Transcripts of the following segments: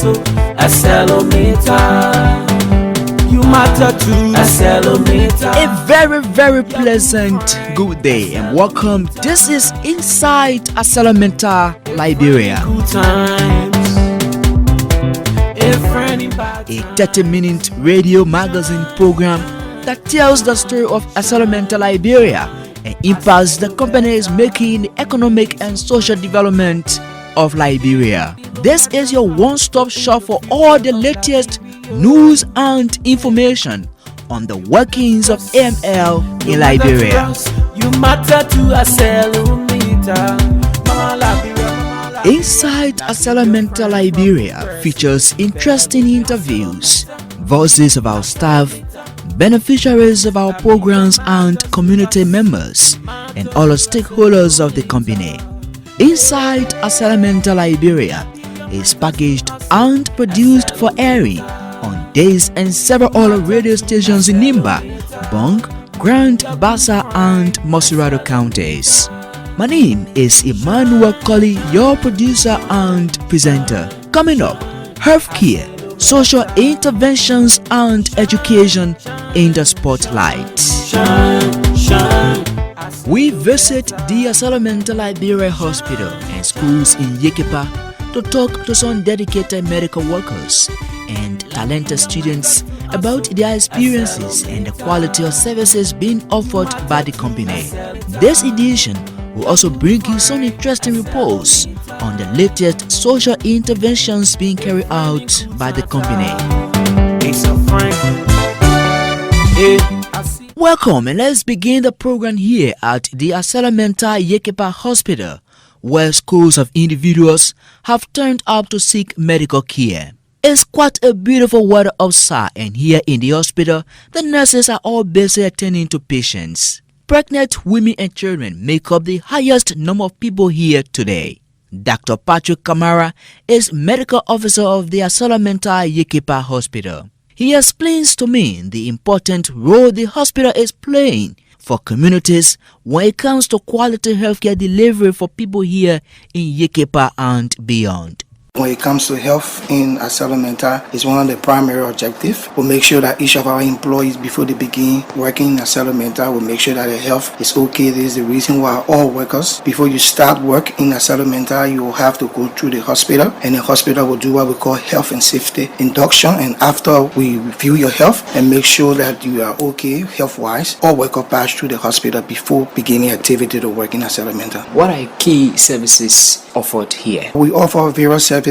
so AcelorMittal. You matter to AcelorMittal. A very pleasant good day and welcome. This is Inside AcelorMittal Liberia. Good times. A 30-minute radio magazine program that tells the story of AcelorMittal Liberia and impacts the company is making in the economic and social development of Liberia. This is your one-stop shop for all the latest news and information on the workings of AML in Liberia. You matter to AcelorMittal. Inside AcelorMittal Liberia features interesting interviews, voices of our staff, beneficiaries of our programs and community members, and all the stakeholders of the company. Inside AcelorMittal Liberia is packaged and produced for airing on days and several other radio stations in Nimba, Bong, Grand, Bassa, and Mosirado counties. My name is Emmanuel Colley, your producer and presenter. Coming up, healthcare, social interventions, and education in the spotlight. We visit the AcelorMittal Liberia Hospital and schools in Yekepa to talk to some dedicated medical workers and talented students about their experiences and the quality of services being offered by the company. This edition will also bring you some interesting reports on the latest social interventions being carried out by the company. Welcome, and let's begin the program here at the AcelorMittal Yekepa Hospital, where scores of individuals have turned up to seek medical care. It's quite a beautiful weather outside, and here in the hospital, the nurses are all busy attending to patients. Pregnant women and children make up the highest number of people here today. Dr. Patrick Kamara is medical officer of the AcelorMittal Yekepa Hospital. He explains to me the important role the hospital is playing for communities when it comes to quality healthcare delivery for people here in Yekepa and beyond. When it comes to health in AcelorMittal, it's one of the primary objectives. We'll make sure that each of our employees, before they begin working in AcelorMittal, will make sure that their health is okay. This is the reason why all workers, before you start work in AcelorMittal, you will have to go through the hospital, and the hospital will do what we call health and safety induction. And after we review your health and make sure that you are okay health-wise, all workers pass through the hospital before beginning activity to work in AcelorMittal. What are key services offered here? We offer various services.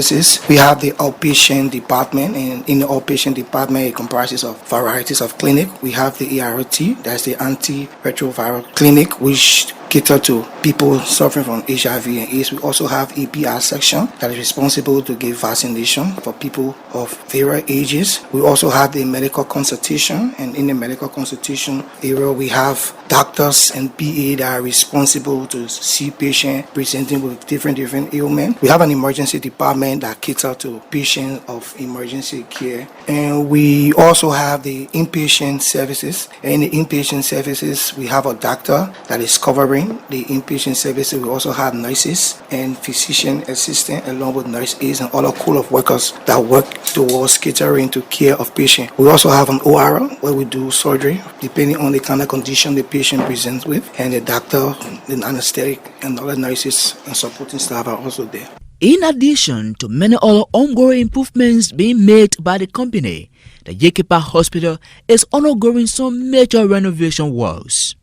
We have the outpatient department, and in the outpatient department it comprises of varieties of clinic. We have the ART, that's the antiretroviral clinic, which cater to people suffering from HIV and AIDS. We also have APR section that is responsible to give vaccination for people of various ages. We also have the medical consultation, and in the medical consultation area we have doctors and PA that are responsible to see patients presenting with different ailments. We have an emergency department that cater to patients of emergency care, and we also have the inpatient services. And in the inpatient services we have a doctor that is covering the inpatient services. We also have nurses and physician assistant along with nurse aides and other pool of workers that work towards catering to care of patients. We also have an OR where we do surgery depending on the kind of condition the patient presents with, and the doctor, the anesthetic, and other nurses and supporting staff are also there. In addition to many other ongoing improvements being made by the company, the Yekepa Hospital is undergoing some major renovation works.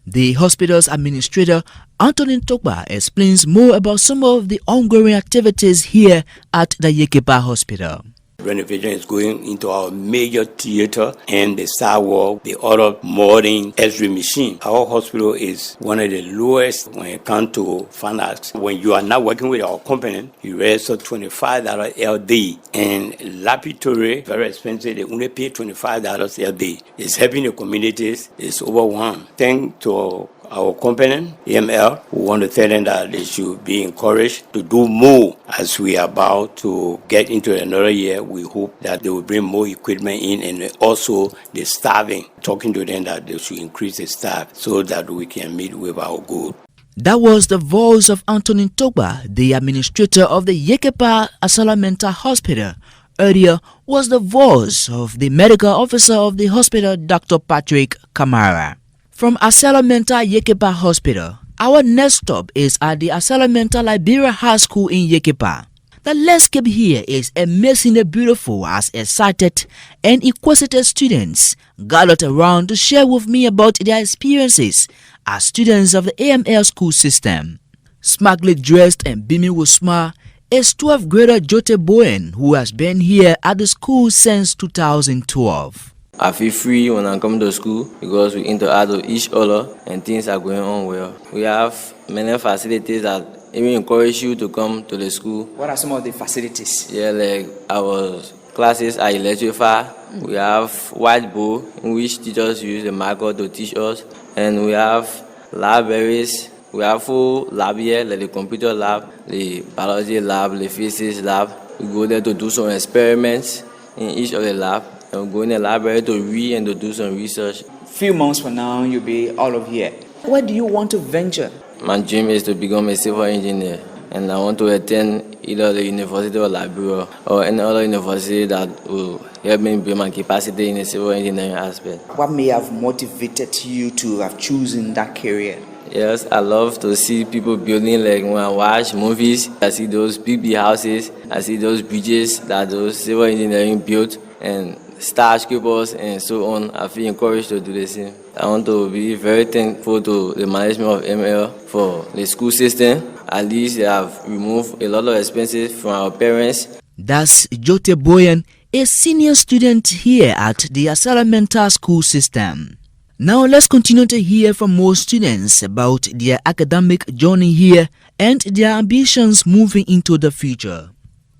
The hospital's administrator, Anthony Tokba, explains more about some of the ongoing activities here at the Yekepa Hospital. Renovation is going into our major theater and the sidewalk, the other modern X-ray machine. Our hospital is one of the lowest when it comes to finance. When you are not working with our company, you raise $25 LD, and laboratory, very expensive, they only pay $25 LD. It's helping the communities, it's overwhelmed. Thanks to our company, AML, we want to tell them that they should be encouraged to do more. As we are about to get into another year, we hope that they will bring more equipment in, and also the staffing, talking to them that they should increase the staff so that we can meet with our goal. That was the voice of Anthony Togba, the administrator of the Yekepa AcelorMittal Hospital, earlier was the voice of the medical officer of the hospital, Dr. Patrick Kamara. From AcelorMittal Yekepa Hospital, our next stop is at the AcelorMittal Liberia High School in Yekepa. The landscape here is amazingly beautiful as excited and inquisitive students gathered around to share with me about their experiences as students of the AML school system. Smartly dressed and beaming with smile is 12th grader Jote Bowen, who has been here at the school since 2012. I feel free when I come to school because we interact with each other and things are going on well. We have many facilities that even encourage you to come to the school. What are some of the facilities? Yeah, like our classes are electrified. We have whiteboard in which teachers use the marker to teach us, and we have libraries. We have full lab here, like the computer lab, the biology lab, the physics lab. We go there to do some experiments in each of the lab, and we go in the library to read and to do some research. Few months from now, you'll be all of here. Where do you want to venture? My dream is to become a civil engineer, and I want to attend either the University of Liberia or any other university that will help me build my capacity in the civil engineering aspect. What may have motivated you to have chosen that career? Yes, I love to see people building. Like when I watch movies, I see those big houses, I see those bridges that those civil engineering built, and skyscrapers and so on. I feel encouraged to do the same. I want to be very thankful to the management of AML for the school system. At least they have removed a lot of expenses from our parents. That's Jote Boyen, a senior student here at the AcelorMittal school system. Now let's continue to hear from more students about their academic journey here and their ambitions moving into the future.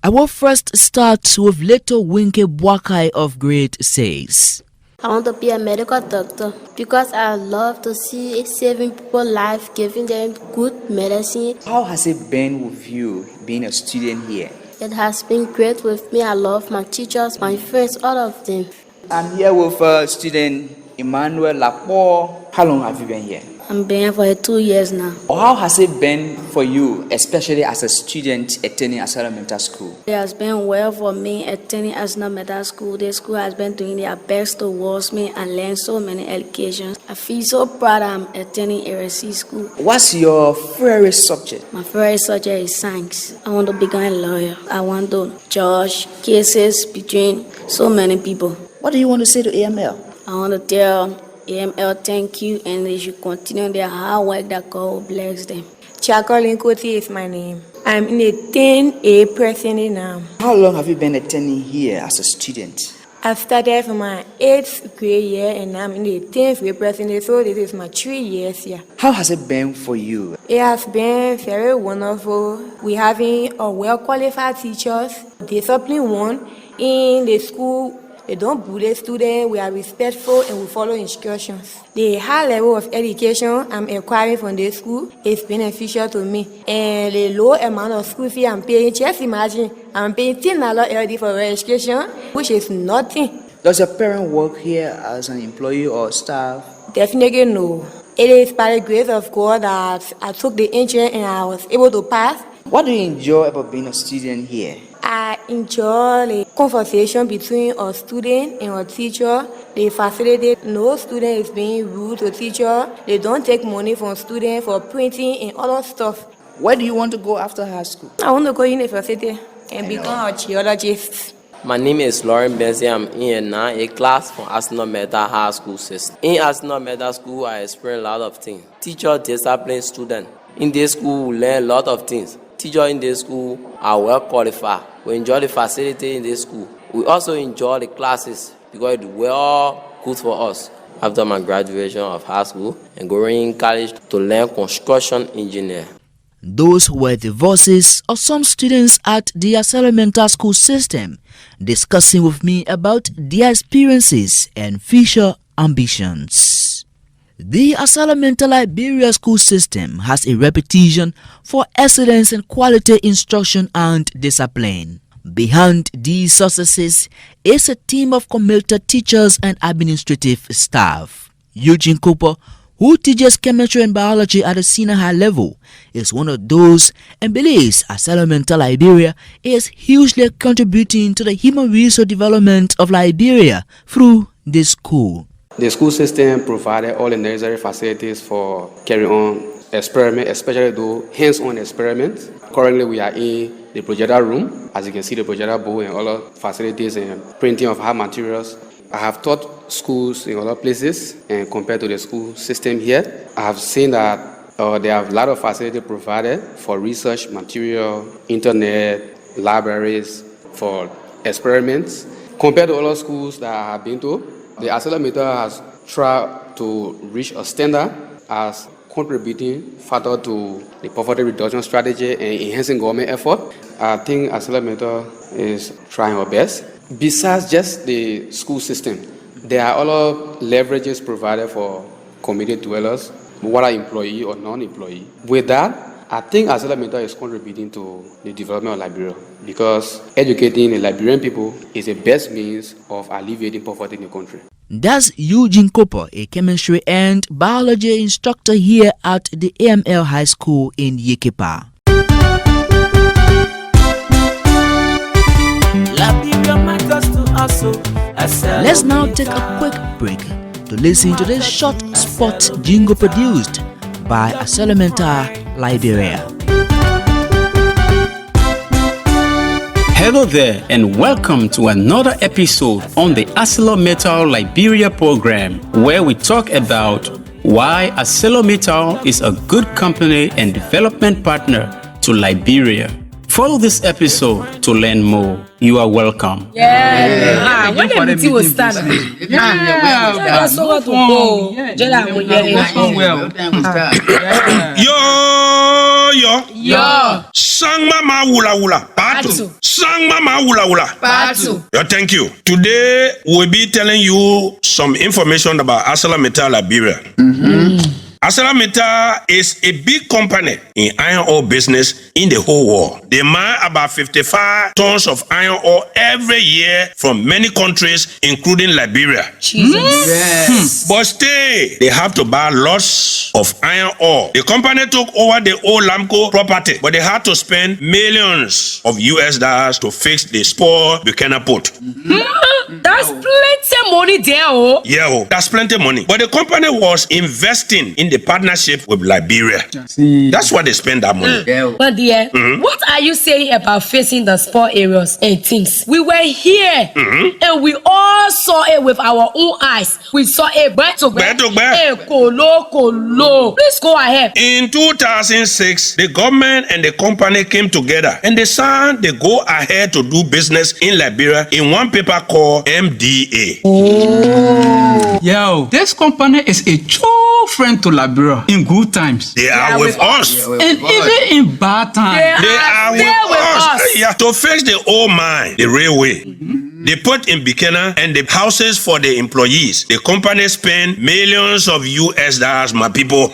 I will first start with little Winke Bwakai of grade 6. I want to be a medical doctor because I love to see saving people's lives, giving them good medicine. How has it been with you being a student here? It has been great with me. I love my teachers, my friends, all of them. I'm here with student Emmanuel Lapo. How long have you been here? I'm been here for 2 years now. How has it been for you, especially as a student attending AcelorMittal school? It has been well for me attending AcelorMittal school. The school has been doing their best towards me and learn so many educations. I feel so proud I'm attending ARC school. What's your favorite subject? My favorite subject is science. I want to become a lawyer. I want to judge cases between so many people. What do you want to say to AML? I want to tell AML thank you, and they should continue their hard work. That God will bless them. Jacqueline Koti is my name. I'm in a 10A person now. How long have you been attending here as a student? I started from my 8th grade year and I'm in the 10th grade person, so this is my 3 years here. How has it been for you? It has been very wonderful. We having a well-qualified teachers, disciplined one in the school. They don't bully students, we are respectful and we follow instructions. The high level of education I'm acquiring from the school is beneficial to me. And the low amount of school fee I'm paying, just imagine, I'm paying $10 LD for registration, which is nothing. Does your parent work here as an employee or staff? Definitely no. It is by the grace of God that I took the entrance and I was able to pass. What do you enjoy about being a student here? I enjoy the conversation between a student and a teacher. They facilitate no student is being rude to teacher. They don't take money from students for printing and other stuff. Where do you want to go after high school? I want to go to university and become a geologist. My name is Lauren Benzie. I'm in a class from AcelorMittal High School system. In AcelorMittal school, I experience a lot of things. Teacher discipline student. In this school, we learn a lot of things. Teachers in this school are well qualified. We enjoy the facility in this school. We also enjoy the classes because it's well good for us. After my graduation of high school and going in college to learn construction engineer. Those were the voices of some students at the AcelorMittal school system discussing with me about their experiences and future ambitions. The AcelorMittal Liberia school system has a reputation for excellence in quality instruction and discipline. Behind these successes is a team of committed teachers and administrative staff. Eugene Cooper, who teaches chemistry and biology at the senior high level, is one of those and believes AcelorMittal Liberia is hugely contributing to the human resource development of Liberia through this school. The school system provided all the necessary facilities for carrying on experiments, especially though hands-on experiments. Currently, we are in the projector room. As you can see, the projector board and other facilities and printing of hard materials. I have taught schools in other places, and compared to the school system here, I have seen that they have a lot of facility provided for research material, internet, libraries, for experiments. Compared to other schools that I have been to, the AcelorMittal has tried to reach a standard as contributing factor to the poverty reduction strategy and enhancing government effort. I think AcelorMittal is trying our best. Besides just the school system, there are other leverages provided for community dwellers, whether employee or non-employee. With that, I think AcelorMittal is contributing to the development of Liberia because educating the Liberian people is the best means of alleviating poverty in the country. That's Eugene Cooper, a chemistry and biology instructor here at the AML High School in Yekepa. Let's now take a quick break to listen to this short spot jingle produced by AcelorMittal Liberia. Hello there and welcome to another episode on the AcelorMittal Liberia program, where we talk about why AcelorMittal is a good company and development partner to Liberia. Follow this episode to learn more. You are welcome. When the meeting was started, that's so to go. Yo. Sang mama wula wula. Patu. Sang mama wula wula. Patu. Yo, thank you. Today we'll be telling you some information about AcelorMittal Liberia. AcelorMittal is a big company in iron ore business in the whole world. They mine about 55 tons of iron ore every year from many countries, including Liberia. Jesus. Yes. But still, they have to buy lots of iron ore. The company took over the old Lamco property, but they had to spend millions of US dollars to fix the spoiled Buchanan port. That's plenty money there, oh. Yeah, that's plenty money. But the company was investing in the partnership with Liberia. That's why they spend that money. But dear, what are you saying about facing the spoil areas and things? We were here and we all saw it with our own eyes. We saw it back to back. Kolo. Please go ahead. In 2006, the government and the company came together and they signed the go ahead to do business in Liberia in one paper called MDA. Yo, this company is a true friend to Liberia in good times. They are with us. And even in bad times. They are with us. Yeah, to fix the old mine, the railway. They put in Buchanan and the houses for the employees. The company spent millions of US dollars, my people.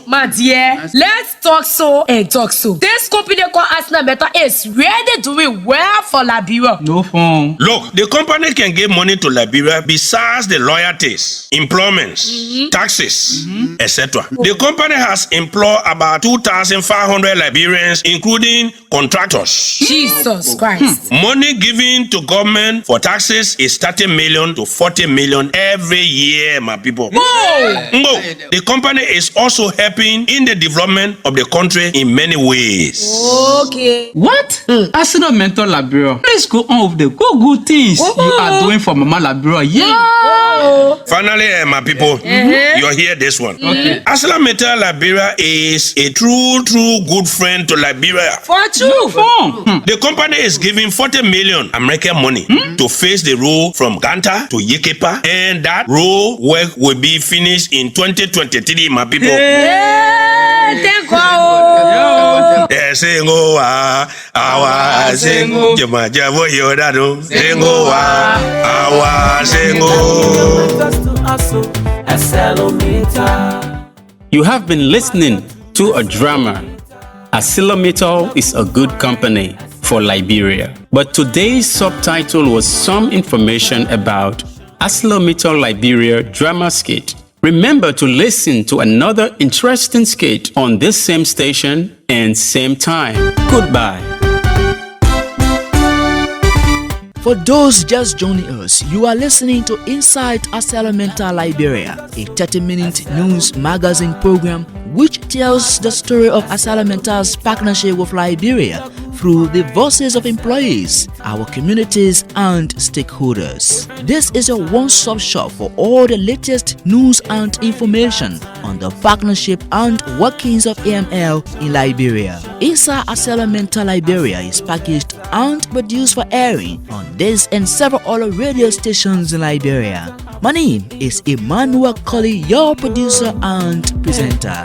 My dear, let's talk so and talk so. This company called AcelorMittal is really doing well for Liberia. No phone. Look, the company can give money to Liberia besides the royalties, employments, taxes, etc. The company has employed about 2,500 Liberians, including contractors. Jesus Christ. Money given to government for taxes is 30 million to 40 million every year, my people. The company is also helping in the development of the country in many ways. Okay. What? AcelorMittal Liberia. Please go on with the good things you are doing for Mama Liberia. Yeah. Finally, my people, you'll hear this one. AcelorMittal Liberia is a true good friend to Liberia. For true. The company is giving 40 million American money to face the road from Ganta to Yekepa, and that road work will be finished in 2023, my people. Thank God. Singo awa singo jama javo yodado singo awa singo. You have been listening to a drama. AcelorMittal is a good company for Liberia. But today's subtitle was some information about AcelorMittal Liberia drama skit. Remember to listen to another interesting skit on this same station and same time. Goodbye. For those just joining us, you are listening to Inside AcelorMittal Liberia, a 30-minute news magazine program which tells the story of AcelorMittal's partnership with Liberia through the voices of employees, our communities, and stakeholders. This is a one-stop shop for all the latest news and information on the partnership and workings of AML in Liberia. Inside AcelorMittal Liberia is packaged and produced for airing on this and several other radio stations in Liberia. My name is Emmanuel Colley, your producer and presenter.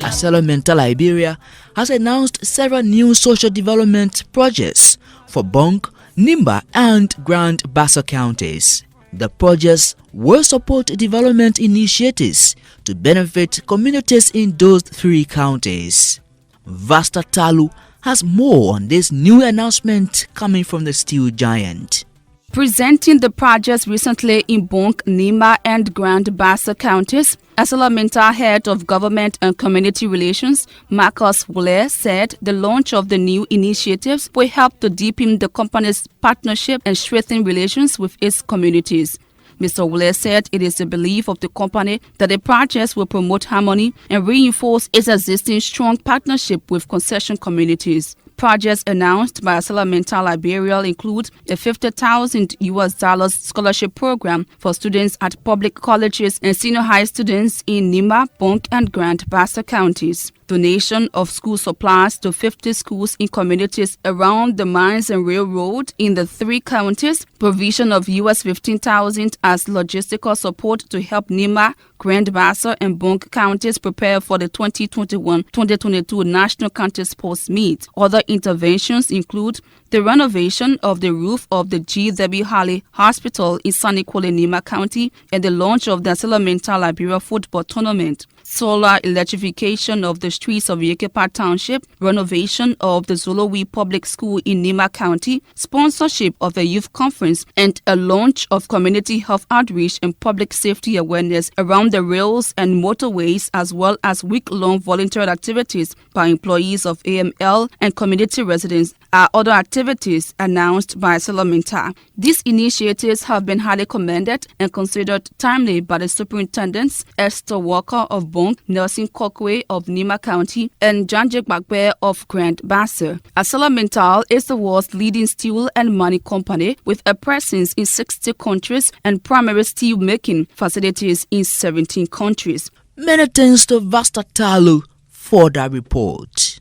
AcelorMittal Liberia has announced several new social development projects for Bonk, Nimba, and Grand Bassa counties. The projects will support development initiatives to benefit communities in those three counties. Vasta Talu has more on this new announcement coming from the steel giant. Presenting the projects recently in Bonk, Nimba, and Grand Bassa counties, AcelorMittal Head of Government and Community Relations, Marcus Wule, said the launch of the new initiatives will help to deepen the company's partnership and strengthen relations with its communities. Mr. Wule said it is the belief of the company that the projects will promote harmony and reinforce its existing strong partnership with concession communities. Projects announced by AcelorMittal Liberia include a $50,000 scholarship program for students at public colleges and senior high students in Nimba, Bonk, and Grand Bassa counties. Donation of school supplies to 50 schools in communities around the mines and railroad in the three counties. Provision of $15,000 as logistical support to help Nimba, Grand Bassa, and Bonk counties prepare for the 2021-2022 National County Sports Meet. Other interventions include the renovation of the roof of the G.W. Halley Hospital in Saniquale, Nimba County, and the launch of the AcelorMittal Liberia football tournament. Solar electrification of the streets of Yekepa Township, renovation of the Zolowi Public School in Nimba County, sponsorship of a youth conference, and a launch of community health outreach and public safety awareness around the rails and motorways, as well as week-long volunteer activities by employees of AML and community residents are other activities announced by AcelorMittal. These initiatives have been highly commended and considered timely by the superintendents Esther Walker of Bonk, Nelson Kokwe of Nimba County, and Janjek Bakwe of Grand Bassa. AcelorMittal is the world's leading steel and mining company with a presence in 60 countries and primary steel making facilities in 17 countries. Many thanks to Vasta Talu for that report.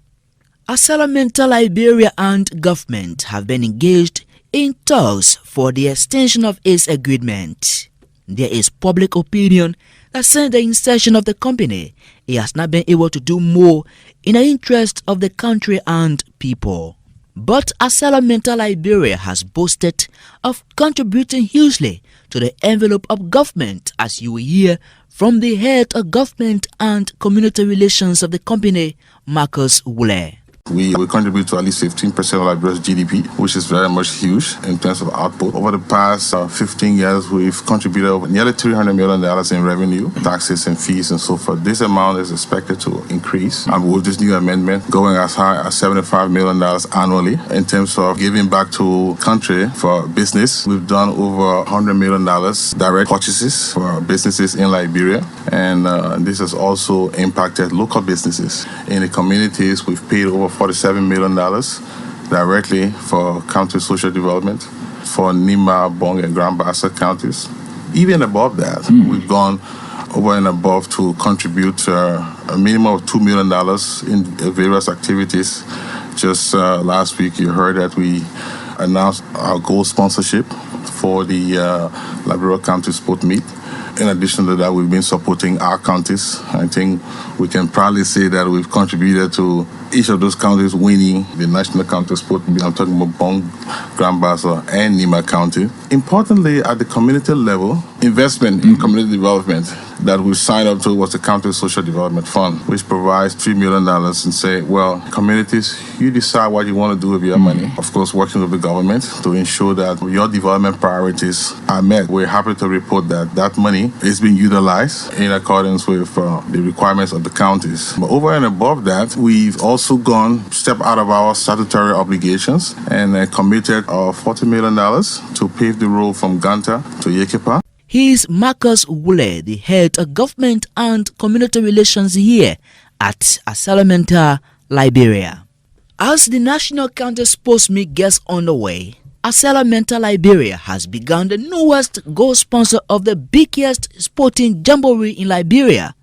AcelorMittal Liberia and government have been engaged in talks for the extension of its agreement. There is public opinion that since the inception of the company, it has not been able to do more in the interest of the country and people. But AcelorMittal Liberia has boasted of contributing hugely to the envelope of government, as you will hear from the head of government and community relations of the company, Marcus Wule. We contribute to at least 15% of Liberia's GDP, which is very much huge in terms of output. Over the past 15 years, we've contributed over nearly $300 million in revenue, taxes and fees and so forth. This amount is expected to increase, and with this new amendment going as high as $75 million annually. In terms of giving back to country for business, we've done over $100 million direct purchases for businesses in Liberia, and this has also impacted local businesses. In the communities, we've paid over $47 million directly for county social development for Nimba, Bonk, and Grand Bassa counties. Even above that, we've gone over and above to contribute a minimum of $2 million in various activities. Just last week, you heard that we announced our gold sponsorship for the Liberia County Sport Meet. In addition to that, we've been supporting our counties. I think we can proudly say that we've contributed to each of those counties winning the National County Sport Meet. I'm talking about Bonk, Grand Bassa, and Nimba County. Importantly, at the community level, investment in community development. that we signed up to was the County Social Development Fund, which provides $3 million and say, well, communities, you decide what you want to do with your money. Of course, working with the government to ensure that your development priorities are met. We're happy to report that that money is being utilized in accordance with the requirements of the counties. But over and above that, we've also gone step out of our statutory obligations and committed $40 million to pave the road from Ganta to Yekepa. He is Marcus Wule, the head of government and community relations here at AcelorMittal Liberia. As the National County Sports Meet gets underway, AcelorMittal Liberia has begun the newest co-sponsor of the biggest sporting jamboree in Liberia.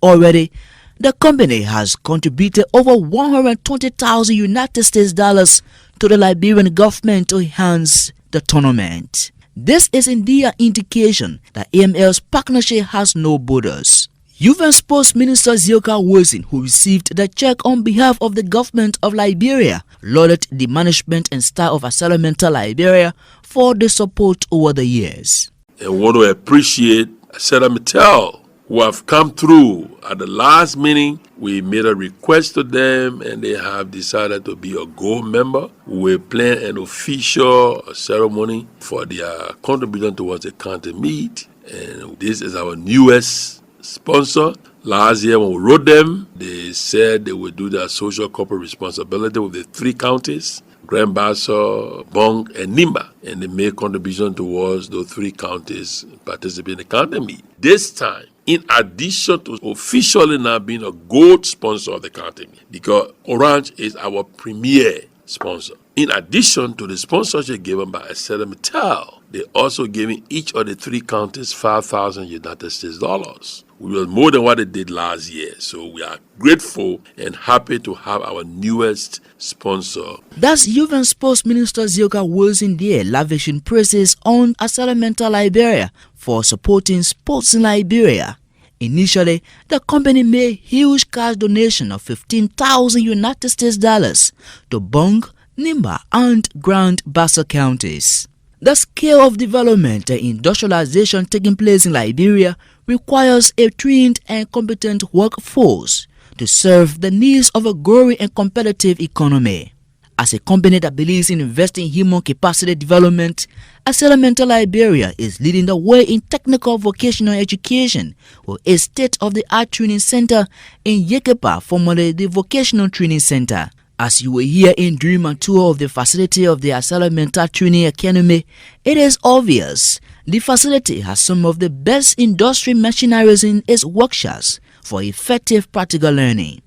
Already, the company has contributed over $120,000 United States dollars to the Liberian government to enhance the tournament. This is indeed an indication that AML's partnership has no borders. Youth and Sports Minister Zioka Wilson, who received the check on behalf of the government of Liberia, lauded the management and staff of AcelorMittal Liberia for the support over the years. I want to appreciate AcelorMittal, who have come through at the last meeting. We made a request to them and they have decided to be a gold member. We plan an official ceremony for their contribution towards the county meet. And this is our newest sponsor. Last year when we wrote them, they said they would do their social corporate responsibility with the 3 counties, Grand Bassa, Bong, and Nimba. And they made contribution towards those 3 counties participating in the county meet. This time, in addition to officially now being a gold sponsor of the county meet, because Orange is our premier sponsor. In addition to the sponsorship given by AcelorMittal, they also giving each of the 3 counties $5,000 United States dollars, which was more than what they did last year. So we are grateful and happy to have our newest sponsor. That's Youth and Sports Minister Zioka Wilson there lavishing praises on AcelorMittal Liberia for supporting sports in Liberia. Initially, the company made huge cash donation of $15,000 United States dollars to Bong, Nimba, and Grand Bassa counties. The scale of development and industrialization taking place in Liberia requires a trained and competent workforce to serve the needs of a growing and competitive economy. As a company that believes in investing in human capacity development, AcelorMittal Liberia is leading the way in technical vocational education with a state-of-the-art training center in Yekepa, formerly the Vocational Training Center. As you will hear in during a tour of the facility of the AcelorMittal Training Academy, it is obvious the facility has some of the best industry machineries in its workshops for effective practical learning.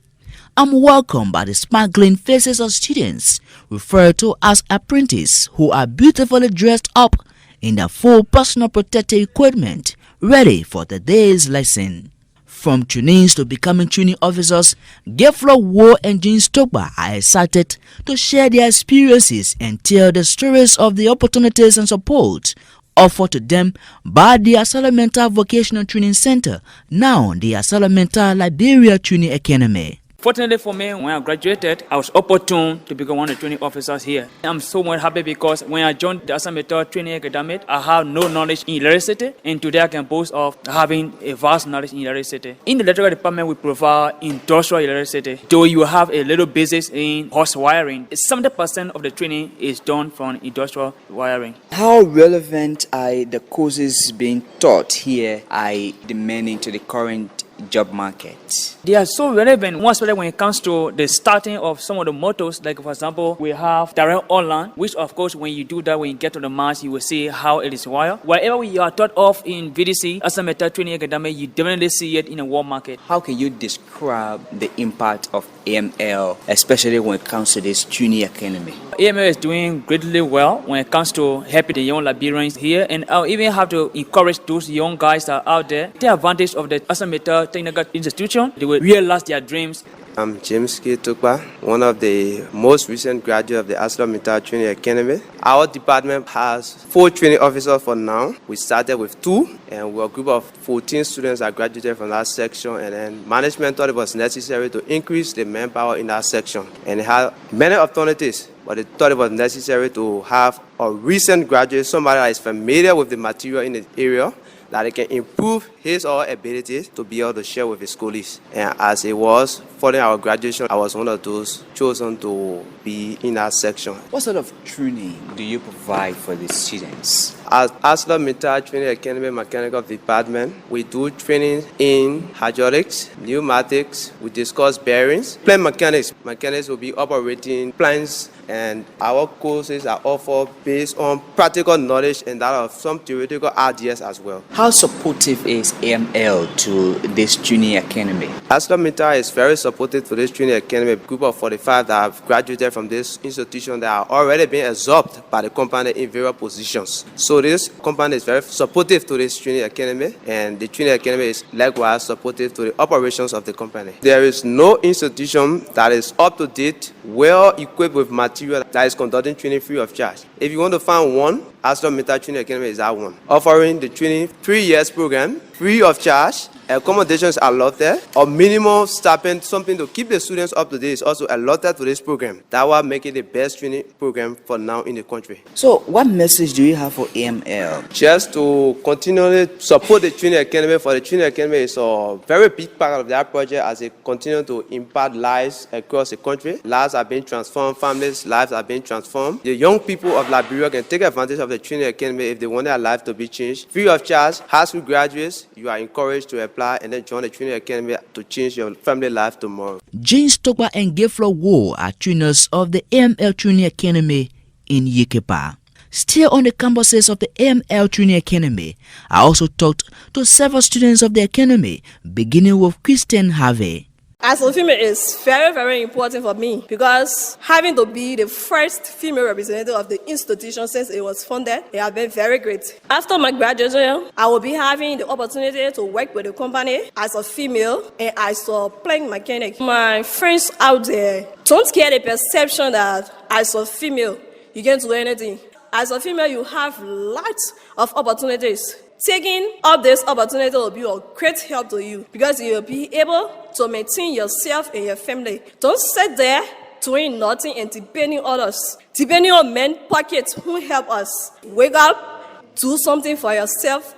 I'm welcomed by the sparkling faces of students referred to as apprentices who are beautifully dressed up in their full personal protective equipment ready for the day's lesson. From trainees to becoming training officers, Geflo Wo and Jean Stokba are excited to share their experiences and tell the stories of the opportunities and support offered to them by the AcelorMittal Vocational Training Center, now the AcelorMittal Liberia Training Academy. Fortunately for me, when I graduated, I was opportune to become one of the training officers here. I'm so much happy because when I joined the AcelorMittal Training Academy, I have no knowledge in electricity, and today I can boast of having a vast knowledge in electricity. In the electrical department, we provide industrial electricity. Though you have a little business in horse wiring, 70% of the training is done from industrial wiring. How relevant are the courses being taught here are demanding to the current job market? They are so relevant, more especially when it comes to the starting of some of the motors. Like for example, we have direct online, which of course when you do that, when you get to the mass, you will see how it is wired. Whatever you are taught of in VDC, AcelorMittal Training Academy, you definitely see it in the world market. How can you describe the impact of AML, especially when it comes to this training academy? AML is doing greatly well when it comes to helping the young Liberians here, and I'll even have to encourage those young guys that are out there, take advantage of the AcelorMittal Technical Institution. They will realize their dreams. I'm James K. Tukpa, one of the most recent graduates of the AcelorMittal Training Academy. Our department has 4 training officers for now. We started with 2, and we're a group of 14 students that graduated from that section, and then management thought it was necessary to increase the manpower in that section. And it had many opportunities, but they thought it was necessary to have a recent graduate, somebody that is familiar with the material in the area, that he can improve his or her abilities to be able to share with his colleagues. And as it was following our graduation, I was one of those chosen to be in that section. What sort of training do you provide for the students? As AcelorMittal Training Academy Mechanical Department, we do training in hydraulics, pneumatics, we discuss bearings, plant mechanics. Mechanics will be operating plants, and our courses are offered based on practical knowledge and that of some theoretical ideas as well. How supportive is AML to this training academy? AcelorMittal is very supportive to this training academy. A group of 45 that have graduated from this institution that are already being absorbed by the company in various positions. So this company is very supportive to this training academy, and the training academy is likewise supportive to the operations of the company. There is no institution that is up to date, well equipped with material that is conducting training free of charge. If you want to find one, AcelorMittal Training Academy is that one, offering the training 3 years program free of charge. Accommodations are allotted, or minimum stipend, something to keep the students up to date, is also allotted to this program. That will make it the best training program for now in the country. So what message do you have for AML? Just to continually support the training academy. For the training academy is a very big part of that project as it continues to impact lives across the country. Lives are being transformed, families' lives are being transformed. The young people of Liberia can take advantage of the training academy if they want their life to be changed. Free of charge, high school graduates, you are encouraged to apply and then join the training academy to change your family life tomorrow. James Tokwa and Geflo Wo are trainers of the AML Training Academy in Yekepa. Still on the campuses of the AML Training Academy, I also talked to several students of the academy, beginning with Christian Harvey. As a female is very, very important for me because having to be the first female representative of the institution since it was founded, it has been very great. After my graduation, I will be having the opportunity to work with the company as a female and as a plant mechanic. My friends out there, don't get the perception that as a female, you can't do anything. As a female, you have lots of opportunities. Taking up this opportunity will be a great help to you because you will be able to maintain yourself and your family. Don't sit there doing nothing and depending on others. Depending on men's pockets who help us. Wake up, do something for yourself.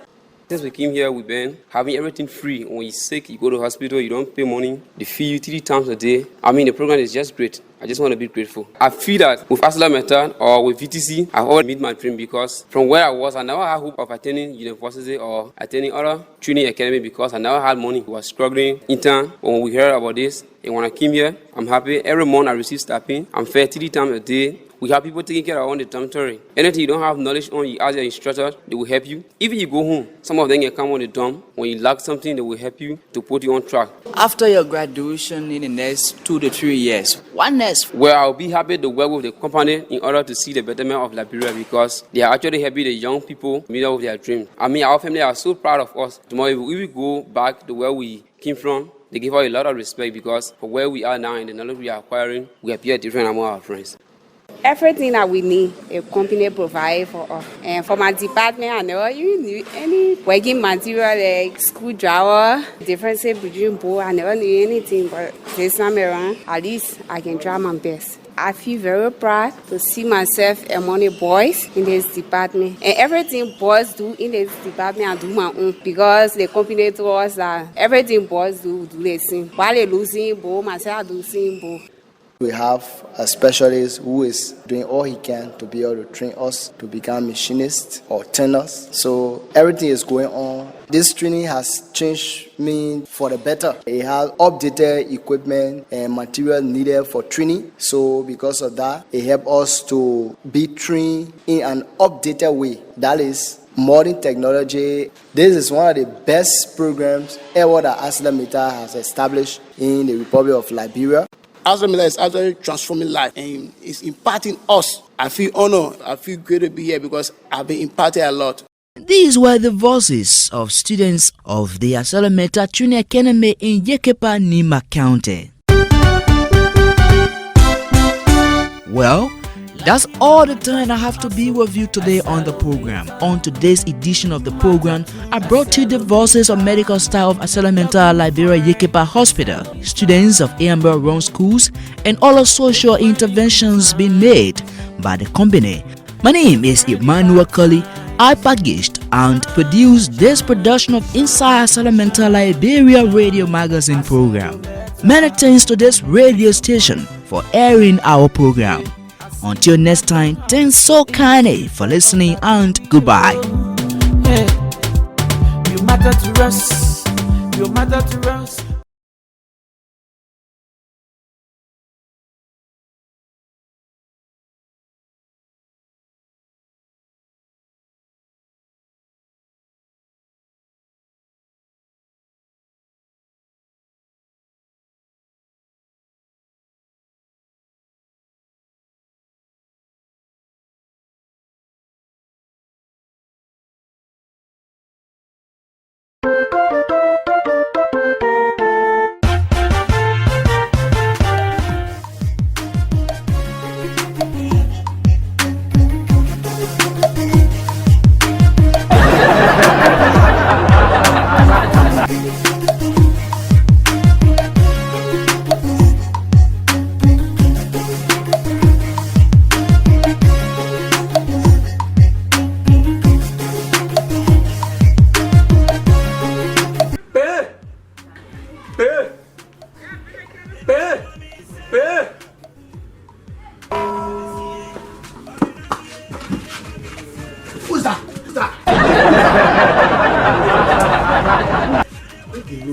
Since we came here, we've been having everything free. When you're sick, you go to the hospital, you don't pay money. They feed you 3 times a day. I mean, the program is just great. I just want to be grateful. I feel that with AcelorMittal or with VTC, I already meet my dream because from where I was, I never had hope of attending university or attending other training academy because I never had money. I was struggling intern. When we heard about this, and when I came here, I'm happy. Every month I receive stipend. I'm fed 3 times a day. We have people taking care of on the dormitory. Anything you don't have knowledge on, you ask your instructor, they will help you. Even you go home, some of them can come on the dorm. When you lack something, they will help you to put you on track. After your graduation in the next 2 to 3 years, what next? Well, I'll be happy to work with the company in order to see the betterment of Liberia because they are actually helping the young people meet up with their dreams. I mean, our family are so proud of us. Tomorrow, if we go back to where we came from, they give us a lot of respect because for where we are now and the knowledge we are acquiring, we appear different among our friends. Everything that we need, a company provide for us. And for my department, I never even knew any working material like screwdriver, difference between both. I never knew anything, but this time around, at least I can try my best. I feel very proud to see myself among the boys in this department. And everything boys do in this department, I do my own. Because the company told us that everything boys do the same. While they losing both, myself I do the same both. We have a specialist who is doing all he can to be able to train us to become machinists or turners. So everything is going on. This training has changed me for the better. It has updated equipment and material needed for training. So because of that, it helps us to be trained in an updated way. That is modern technology. This is one of the best programs ever that AcelorMittal has established in the Republic of Liberia. AcelorMittal is actually transforming life and it's impacting us. I feel honored. I feel great to be here because I've been impacted a lot. These were the voices of students of the AcelorMittal Training Academy in Yekepa, Nimba County. Well, that's all the time I have to be with you today on the program. On today's edition of the program, I brought you the voices of medical staff of AcelorMittal Liberia Yekepa Hospital, students of AML run schools, and all the social interventions being made by the company. My name is Emmanuel Cully. I packaged and produce this production of Inside AcelorMittal Liberia radio magazine program. Many thanks to this radio station for airing our program. Until next time, thanks so kindly for listening and goodbye. Hey, you matter to us. You matter to us.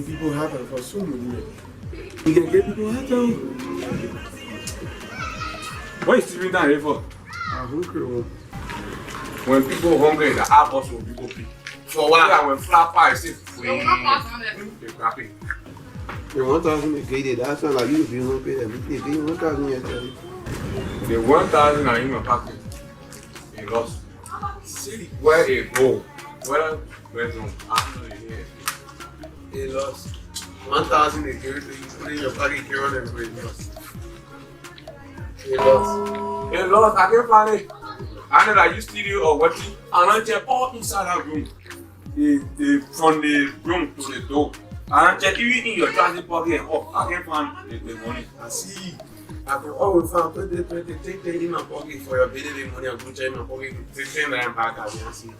People happen for so many. You can get people happen. What is Steven down here for? I'm hungry. When people hungry, the apples will people pick. For what? Yeah, when flat pie is free. They're crappy. The 1,000 they paid it. That's not like you if you don't pay them. They pay 1,000 yesterday. The 1,000 are in my pocket. They lost. See where they go. Where went on? I don't know here. They lost 1,000 they gave it to you, put in your pocket, you run and they lost. They lost. They lost. I can't find it. I know that you studio or watching, and I check all inside that room. From the room to the door. And I check even in your transit pocket and up. I can't find the money. I see. I can always find 20, take the in my pocket for your baby money. I'm going to check in my pocket, take them back as you see.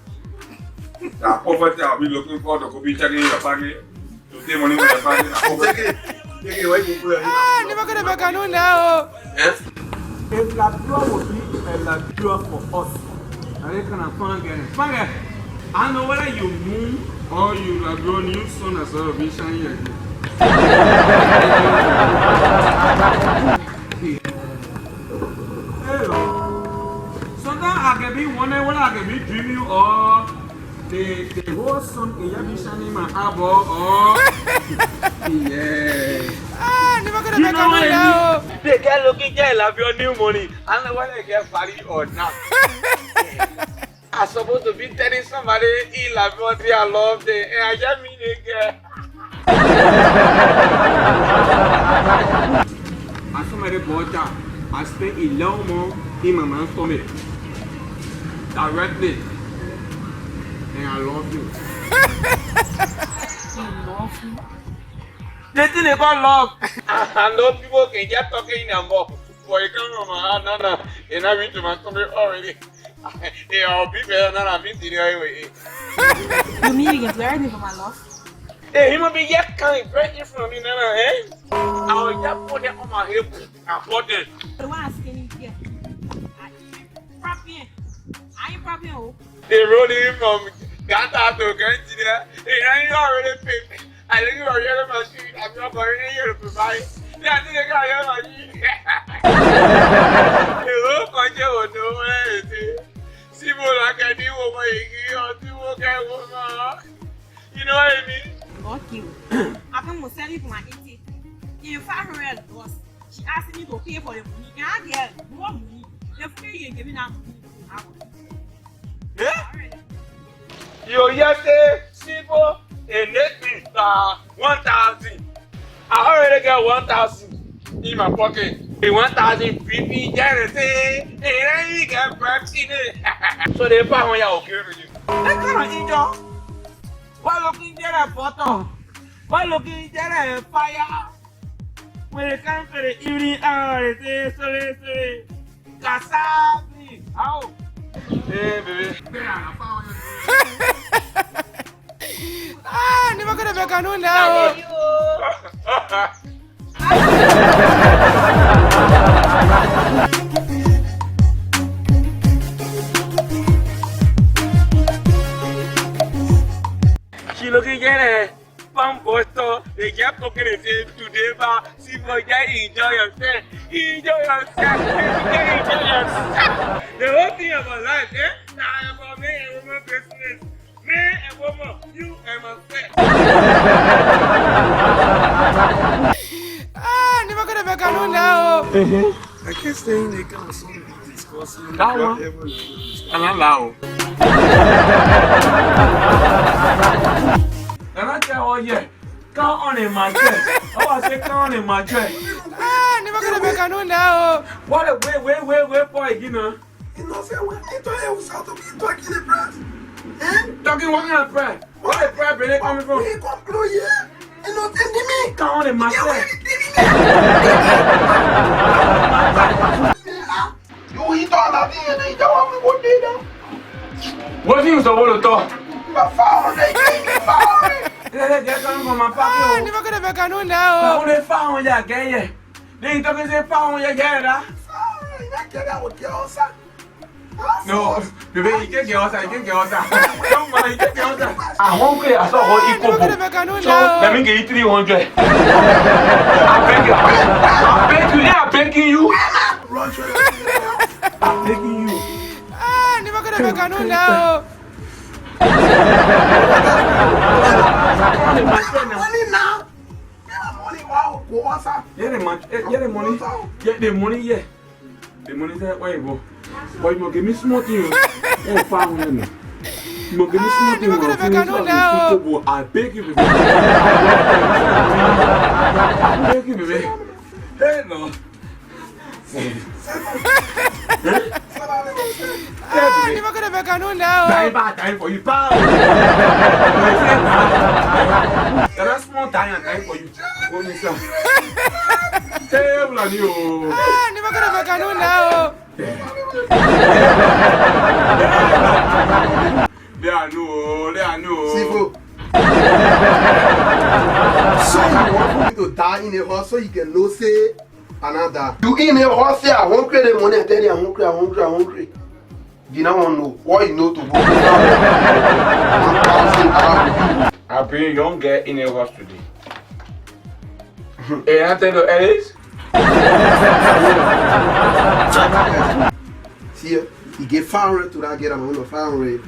That poverty I'll be looking for, to be checking in your pocket. To take money from your pocket. Take it, where you put it. Ah, never gonna make a no now. Yes? If Labrador would be a Labrador for us, I reckon I'm fine getting. I know whether you move or you Labrador new son as well be shining again. Hello. Sometimes I can be wondering whether I can be dreaming or the whole sun can you be shining my eyeball or yeah. Ah, never gonna make a money now. They get looking at love your new money. I don't know whether they get value or not. I'm supposed to be telling somebody he love what they love them and I just mean they get. I somebody bought that. I spent 11 months in my man's stomach. Directly. And I love you. I love you. The thing about love. I know people can get talking in a mouth. For you come from my hand, and I've been to my stomach already. Yeah, I'll be better than I've been to the highway. You mean you get ready for my love? Hey, he must be yet kind of breaking from me, Nana, eh? I will just put it on my hip and put it. The one asking here. I ain't probably home. They rolled in from Gata to Gantida. Hey, I ain't already paid. I think you're yellow machine. I'm not going to provide. I think I got yellow machine. The whole country will know where it is. See what I can do over here or do what I want. You know what I mean? Not you. I come to sell it for my 80. If $500, she asked me to pay for the money. And I get more money. The free you giving out money. Yeah? You just say, simple, and let me 1,000. I already got 1,000 in my pocket. The 1,000 people just say, and then you get perhaps in it. So they found when you're okay with you. That kind of angel. Why looking at a bottom? Why looking at a fire? When it comes to the evening hour, they say, Kasabi. How? Hey, baby. Ah, ni makana be kanu now. She looking at it. Pamposto, they kept talking and saying today, see for you enjoy yourself. Enjoy yourself. Enjoy yourself. The whole thing about life, now about me and woman business. Me and woman, you and myself. Ah, ni makana be kanu now. I can't stay in the council discussing that one. And allow. And I tell all yeah, count on in my dress. Oh, I say count in my dress. Ah, ni makana be kanu now. What a wait, boy, you know. You know, say, what you was out of me talking the press. Talking what kind of press? What a press, where they coming from? He come close here. And not sending me. Count in my dress. You eat all of it and you don't want me one day now. What things are all the talk? But found it. They're coming from my pocket. Ah, ni makana be kanu now. But they found ya gay. They talking say found ya gay. No, baby, you can't get outside. Don't mind, you can't get outside. I'm hungry. I saw how equal. So let me get you 300. I'm begging you. I'm begging you. Ah, ni makana be kanu now. Money now. Get the money. Get the money, yeah. The money that way, boy. Boy, you give me small thing. Oh, found him. You give me small thing. I beg you, baby. I beg you, baby. Hey, no. Ah, ni makana be kanu now. Time for you, pal. That's small time for you. Oh, Mister. Hey, Vladio. Ah, ni makana be kanu now. They are no. Sifu. So you want me to die in a horse so you can know say another. You in a horse here, I won't create the money and tell you I'm hungry. You don't want to know what you know to go. 1,000 around. I bring you don't get in a horse today. Hey, I tell you, Alice. See, he gave 500 to that get him on the 500.